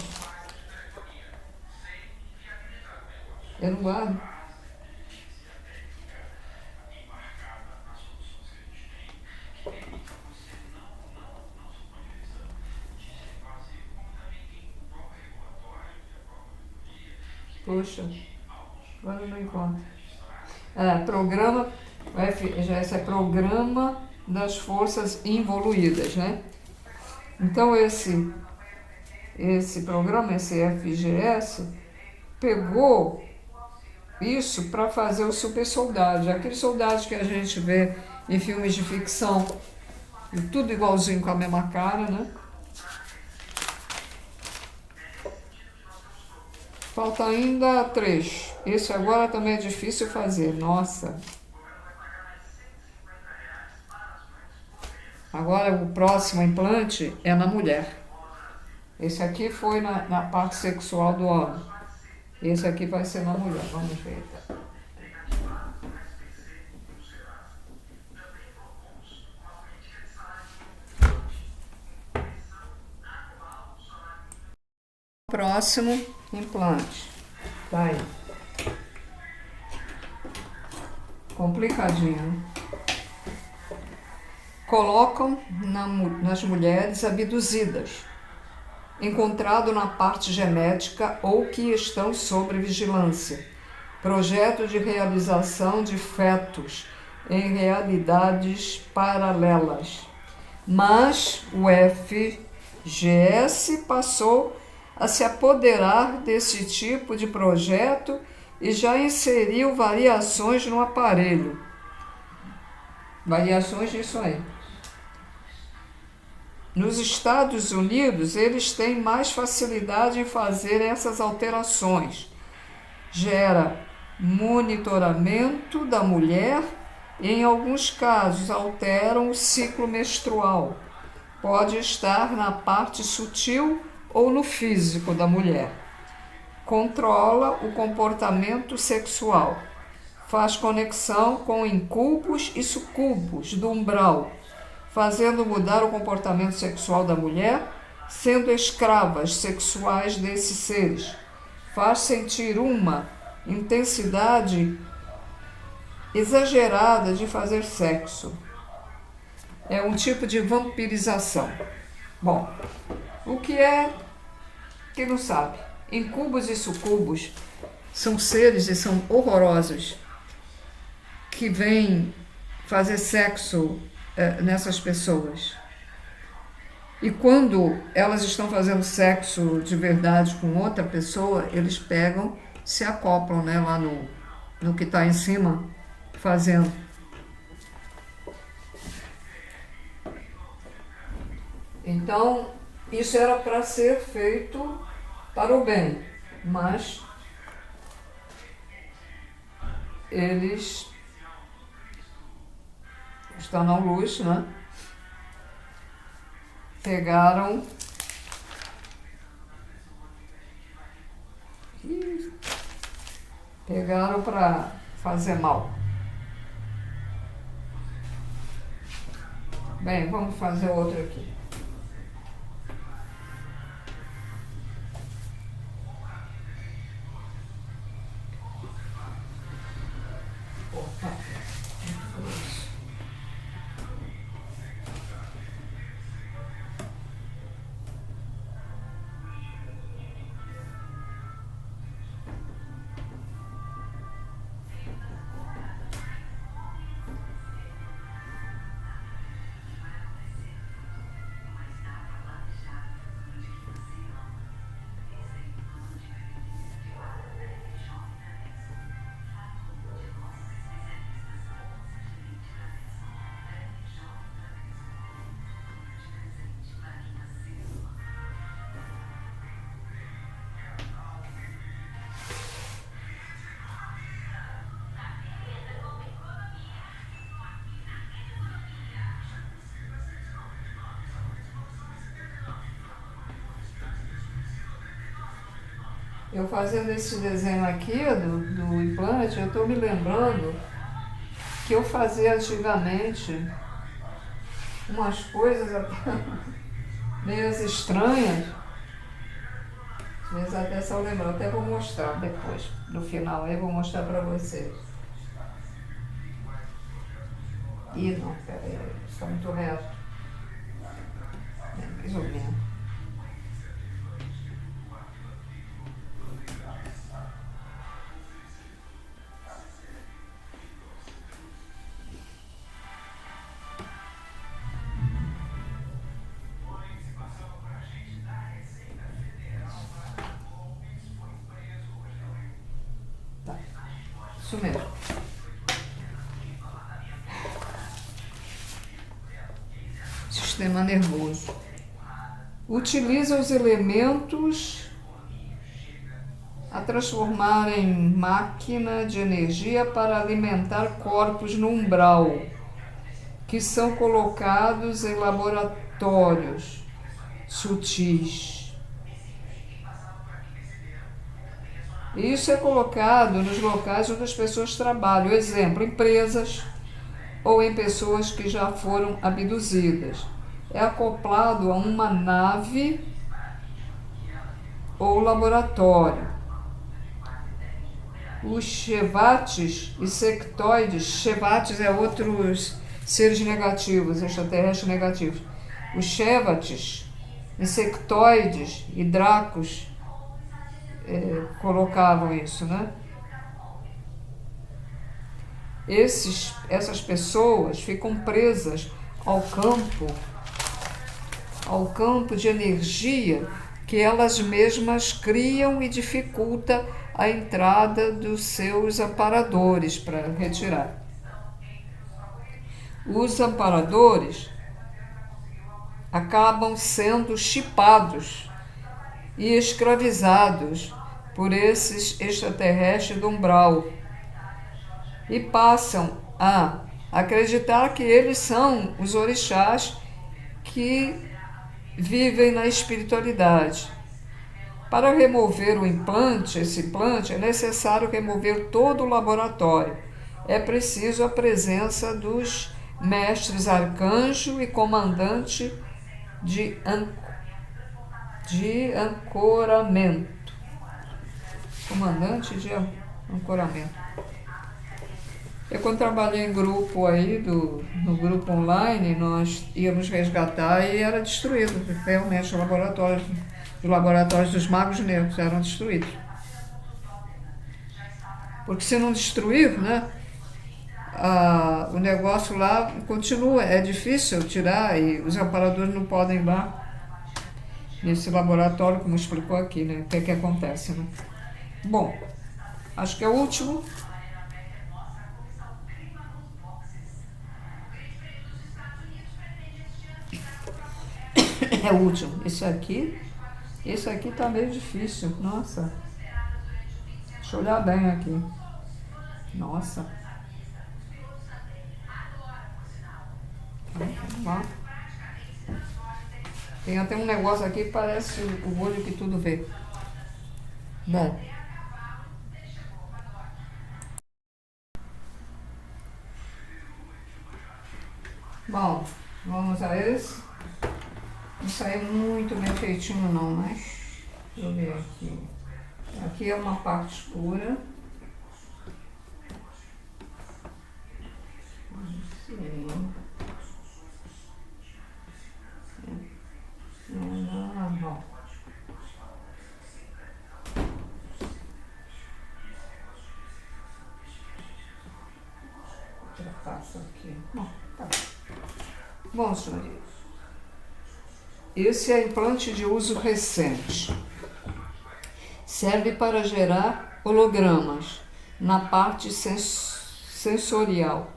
Eu não guardo. Poxa, agora eu não encontro. Programa, o FGS é Programa das Forças Involuídas, né? Então esse programa, esse FGS, pegou isso para fazer os super soldados, aqueles soldados que a gente vê em filmes de ficção, e tudo igualzinho com a mesma cara, né? Falta ainda 3. Esse agora também é difícil fazer, nossa. Agora o próximo implante é na mulher. Esse aqui foi na parte sexual do homem. Esse aqui vai ser na mulher, vamos ver. Próximo implante. Tá aí. Complicadinho, né? Colocam nas mulheres abduzidas, encontrado na parte genética ou que estão sob vigilância. Projeto de realização de fetos em realidades paralelas. Mas o FGS passou a se apoderar desse tipo de projeto e já inseriu variações no aparelho. Variações disso aí. Nos Estados Unidos, eles têm mais facilidade em fazer essas alterações. Gera monitoramento da mulher e, em alguns casos, alteram o ciclo menstrual. Pode estar na parte sutil ou no físico da mulher. Controla o comportamento sexual. Faz conexão com incubos e sucubos do umbral, fazendo mudar o comportamento sexual da mulher, sendo escravas sexuais desses seres. Faz sentir uma intensidade exagerada de fazer sexo. É um tipo de vampirização. Bom, o que é? Quem não sabe? Incubos e sucubos são seres e são horrorosos que vêm fazer sexo nessas pessoas. E quando elas estão fazendo sexo de verdade com outra pessoa, eles pegam, se acoplam, né, lá no que está em cima, fazendo. Então, isso era para ser feito para o bem, mas eles estão na luz, né? Pegaram para fazer mal. Bem, vamos fazer outro aqui. Eu fazendo esse desenho aqui do implante, eu estou me lembrando que eu fazia antigamente umas coisas meio estranhas. Mas até só lembrar, até vou mostrar depois, no final, aí vou mostrar para vocês. Ih, não, peraí, está muito reto. Mais ou menos. Isso mesmo. Sistema nervoso. Utiliza os elementos a transformar em máquina de energia para alimentar corpos no umbral, que são colocados em laboratórios sutis. Isso é colocado nos locais onde as pessoas trabalham, exemplo, empresas ou em pessoas que já foram abduzidas. É acoplado a uma nave ou laboratório. Os chevates e sectoides, chevates é outros seres negativos, extraterrestres negativos. Os chevates, insectoides e dracos colocavam isso, né? Essas pessoas ficam presas ao campo de energia que elas mesmas criam e dificulta a entrada dos seus amparadores para retirar. Os amparadores acabam sendo chipados e escravizados por esses extraterrestres do umbral e passam a acreditar que eles são os orixás que vivem na espiritualidade. Para remover esse implante, é necessário remover todo o laboratório. É preciso a presença dos mestres arcanjo e comandante de ancoramento. Comandante de ancoramento. Eu, quando trabalhei em grupo aí, no grupo online, nós íamos resgatar e era destruído. Realmente, os laboratórios dos magos negros eram destruídos. Porque se não destruir, né, o negócio lá continua. É difícil tirar e os amparadores não podem ir lá nesse laboratório, como explicou aqui, né? O que acontece, né? Bom, acho que é o último. É o último. Esse aqui tá meio difícil. Nossa. Deixa eu olhar bem aqui. Nossa. Vamos lá. Tem até um negócio aqui que parece o olho que tudo vê. Bom. Bom, vamos a esse. Não saiu muito bem feitinho não, mas deixa eu ver aqui. Aqui é uma parte escura. Não. Passa aqui. Bom, tá. Bom, senhores, esse é implante de uso recente. Serve para gerar hologramas na parte sensorial.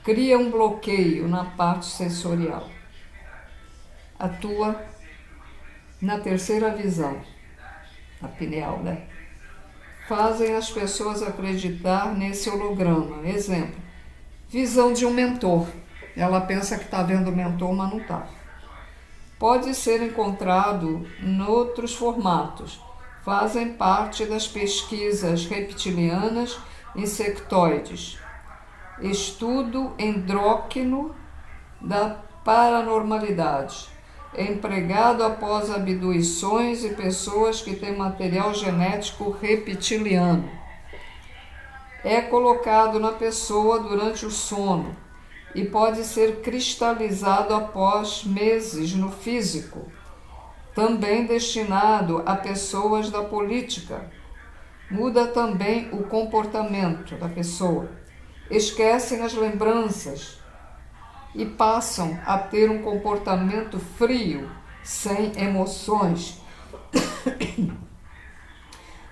Cria um bloqueio na parte sensorial. Atua na terceira visão, a pineal, né? Fazem as pessoas acreditar nesse holograma. Exemplo, visão de um mentor. Ela pensa que está vendo o mentor, mas não está. Pode ser encontrado em outros formatos. Fazem parte das pesquisas reptilianas insectoides. Estudo endócrino da paranormalidade. É empregado após abduções e pessoas que têm material genético reptiliano. É colocado na pessoa durante o sono e pode ser cristalizado após meses no físico. Também destinado a pessoas da política. Muda também o comportamento da pessoa. Esquecem as lembranças e passam a ter um comportamento frio, sem emoções.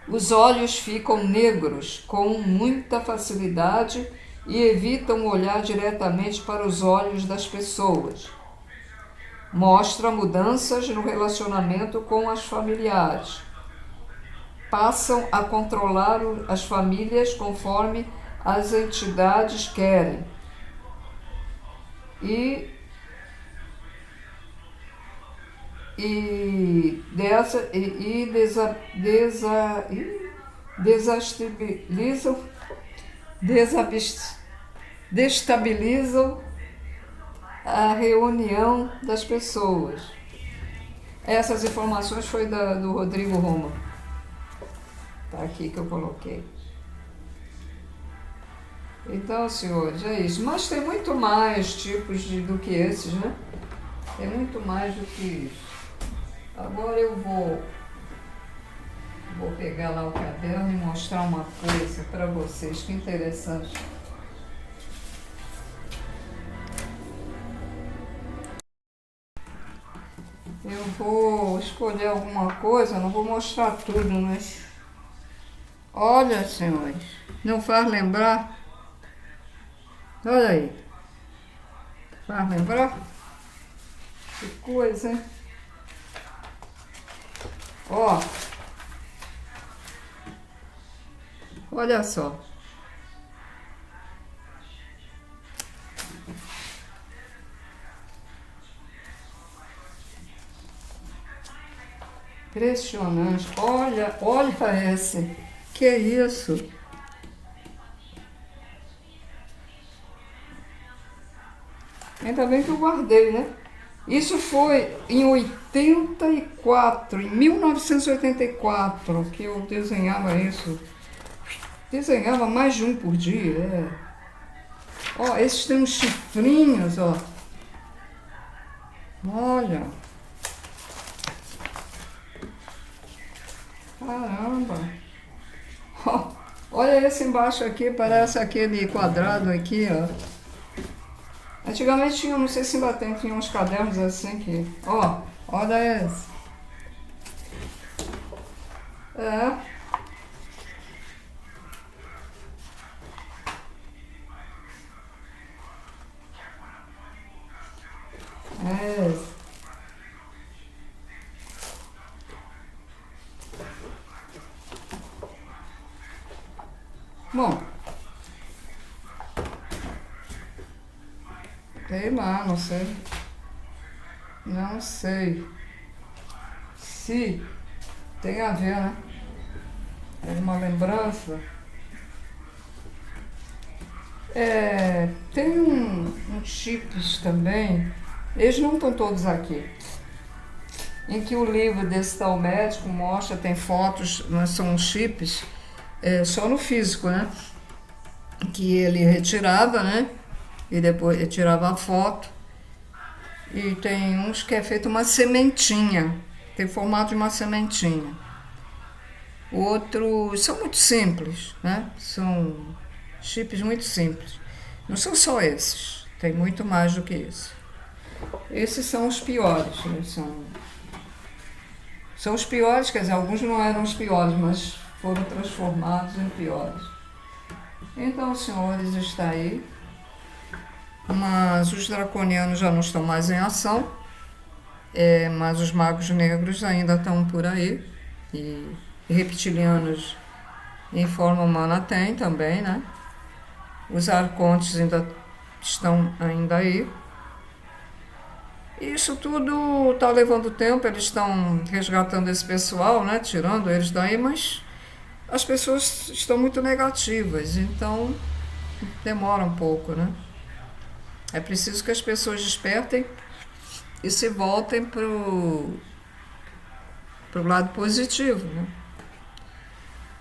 Os olhos ficam negros com muita facilidade e evitam olhar diretamente para os olhos das pessoas. Mostra mudanças no relacionamento com as familiares. Passam a controlar as famílias conforme as entidades querem. Destabilizam a reunião das pessoas. Essas informações foi do Rodrigo Roma. Tá aqui que eu coloquei. Então, senhores, é isso. Mas tem muito mais tipos do que esses, né? Tem muito mais do que isso. Agora eu vou pegar lá o caderno e mostrar uma coisa para vocês, que interessante. Eu vou escolher alguma coisa, não vou mostrar tudo, mas olha, senhores, não faz lembrar? Olha aí, faz lembrar? Que coisa, hein? Ó, olha só. Impressionante. Olha, olha esse. Que isso? Ainda bem que eu guardei, né? Isso foi em 84, em 1984, que eu desenhava isso. Desenhava mais de um por dia, é. Ó, esses têm uns chifrinhos, ó. Olha. Caramba. Ó, olha esse embaixo aqui, parece aquele quadrado aqui, ó. Antigamente tinha, não sei se ainda tem, tinha uns cadernos assim que... Ó, olha esse. É. É esse. Bom, sei lá, não sei. Não sei se tem a ver, né? Alguma lembrança. É, tem uns chips também, eles não estão todos aqui, em que o livro desse tal médico mostra, tem fotos, mas são chips, só no físico, né? Que ele retirava, né? E depois ele tirava a foto. E tem uns que é feito uma sementinha, tem formato de uma sementinha. Outros são muito simples, né? São chips muito simples. Não são só esses, tem muito mais do que isso. Esses são os piores, né? São os piores, quer dizer, alguns não eram os piores, mas foram transformados em piores. Então, senhores, está aí. Mas os draconianos já não estão mais em ação, mas os magos negros ainda estão por aí. E reptilianos em forma humana tem também, né? Os arcontes ainda estão ainda aí. Isso tudo está levando tempo, eles estão resgatando esse pessoal, né? Tirando eles daí, mas as pessoas estão muito negativas, então demora um pouco, né? É preciso que as pessoas despertem e se voltem pro lado positivo, né?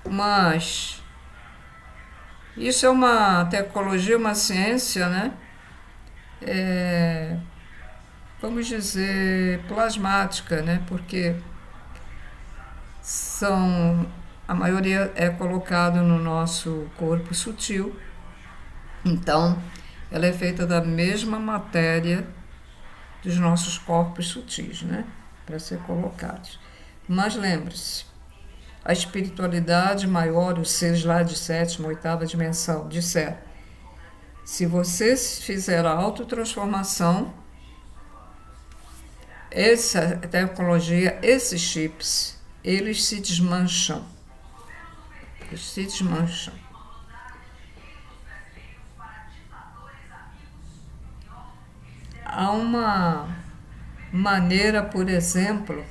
Mas isso é uma tecnologia, uma ciência, né? Vamos dizer, plasmática, né? Porque a maioria é colocado no nosso corpo sutil, então ela é feita da mesma matéria dos nossos corpos sutis, né? Para ser colocados. Mas lembre-se, a espiritualidade maior, os seres lá de sétima, oitava dimensão, disseram, se você fizer a autotransformação, essa tecnologia, esses chips, eles se desmancham. Eles se desmancham. Há uma maneira, por exemplo,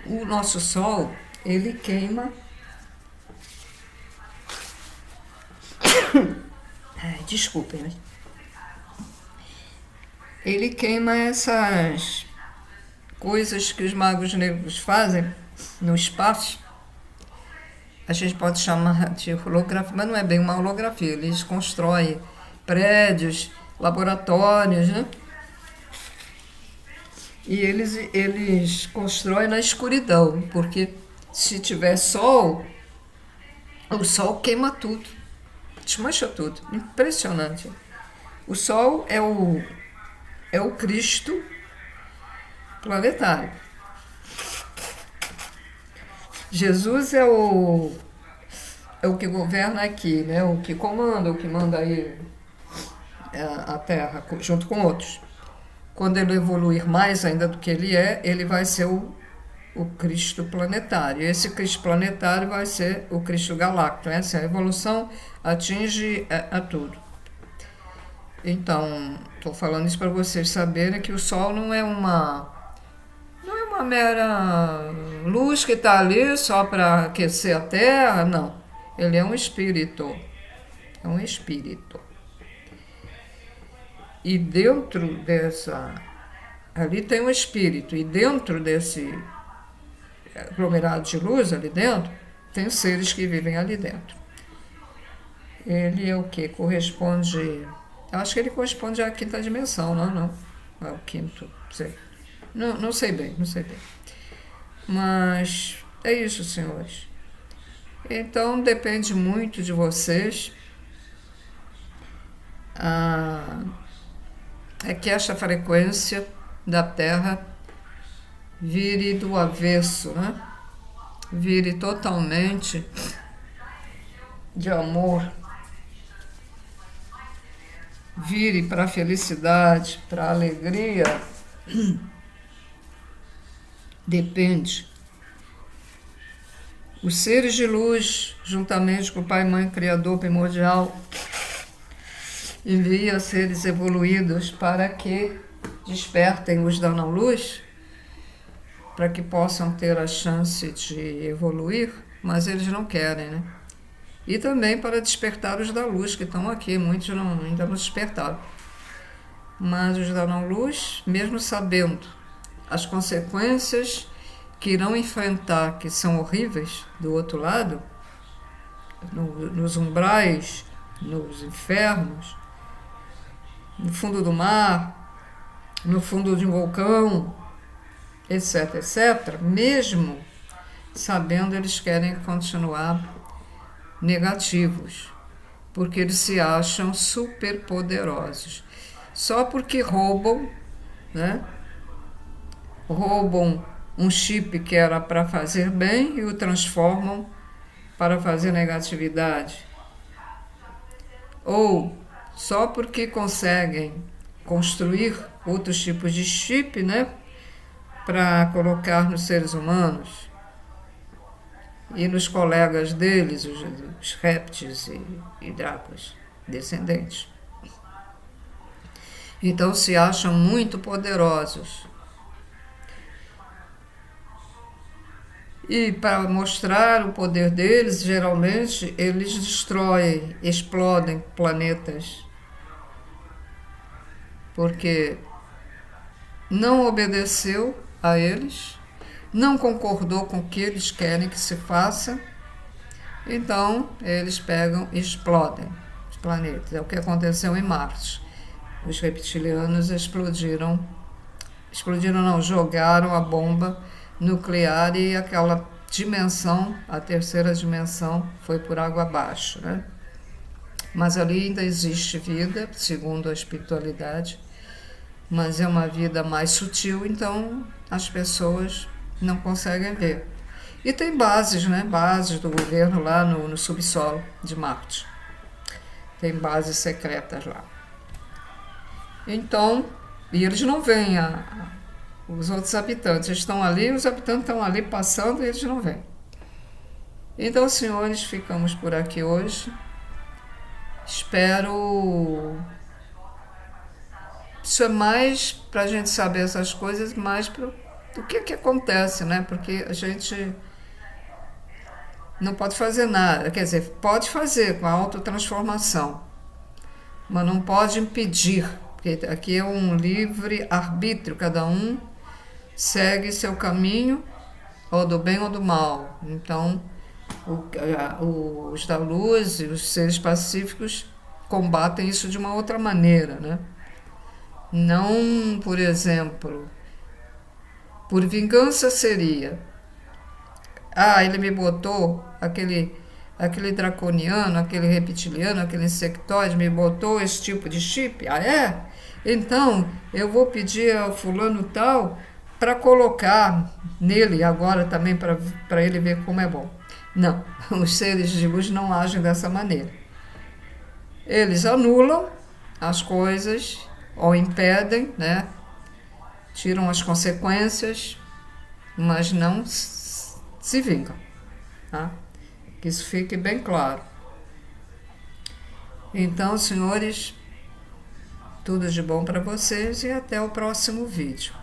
o nosso Sol, ele queima... Desculpem, né? Ele queima essas coisas que os magos negros fazem no espaço. A gente pode chamar de holografia, mas não é bem uma holografia. Eles constroem prédios, laboratórios, né? E eles constroem na escuridão, porque se tiver sol, o sol queima tudo, desmancha tudo. Impressionante. O sol é o Cristo planetário. Jesus é o que governa aqui, né? O que comanda, o que manda aí a Terra, junto com outros. Quando ele evoluir mais ainda do que ele vai ser o Cristo planetário. Esse Cristo planetário vai ser o Cristo galáctico. Essa evolução atinge a tudo. Então, estou falando isso para vocês saberem que o Sol não é uma mera luz que está ali só para aquecer a Terra, não. Ele é um espírito. É um espírito. E dentro dessa... Ali tem um espírito. E dentro desse aglomerado de luz ali dentro, tem seres que vivem ali dentro. Ele é o que? Corresponde... Eu acho que ele corresponde à quinta dimensão, não? É o quinto, não sei. Não sei bem. Mas é isso, senhores. Então, depende muito de vocês. É que esta frequência da Terra vire do avesso, né? Vire totalmente de amor, vire para a felicidade, para a alegria. Depende. Os seres de luz, juntamente com o Pai, Mãe, Criador primordial, envia seres evoluídos para que despertem os da não-luz, para que possam ter a chance de evoluir, mas eles não querem, né? E também para despertar os da luz, que estão aqui, muitos ainda não despertaram. Mas os da não-luz, mesmo sabendo as consequências que irão enfrentar, que são horríveis, do outro lado, nos umbrais, nos infernos, no fundo do mar, no fundo de um vulcão, etc, etc, mesmo sabendo, eles querem continuar negativos, porque eles se acham superpoderosos. Só porque roubam, né? Roubam um chip que era para fazer bem e o transformam para fazer negatividade. Ou só porque conseguem construir outros tipos de chip, né? Para colocar nos seres humanos e nos colegas deles, os répteis e Dráculas, descendentes. Então se acham muito poderosos. E para mostrar o poder deles, geralmente eles destroem, explodem planetas. Porque não obedeceu a eles, não concordou com o que eles querem que se faça, então eles pegam e explodem os planetas. É o que aconteceu em Marte. Os reptilianos jogaram a bomba nuclear e aquela dimensão, a terceira dimensão, foi por água abaixo, né? Mas ali ainda existe vida, segundo a espiritualidade, mas é uma vida mais sutil, então as pessoas não conseguem ver. E tem bases, né? Bases do governo lá no subsolo de Marte. Tem bases secretas lá. Então, e eles não veem os outros habitantes. Eles estão ali, os habitantes estão ali passando e eles não veem. Então, senhores, ficamos por aqui hoje. Espero... Isso é mais para a gente saber essas coisas, mais do que acontece, né? Porque a gente não pode fazer nada. Quer dizer, pode fazer com a autotransformação, mas não pode impedir, porque aqui é um livre arbítrio, cada um segue seu caminho, ou do bem ou do mal. Então, os da luz e os seres pacíficos combatem isso de uma outra maneira, né? Não, por exemplo, por vingança seria, ele me botou, aquele draconiano, aquele reptiliano, aquele insectoide, me botou esse tipo de chip, então eu vou pedir ao fulano tal para colocar nele agora também para ele ver como é bom. Não, os seres de luz não agem dessa maneira. Eles anulam as coisas ou impedem, né? Tiram as consequências, mas não se vingam, tá? Que isso fique bem claro. Então, senhores, tudo de bom para vocês e até o próximo vídeo.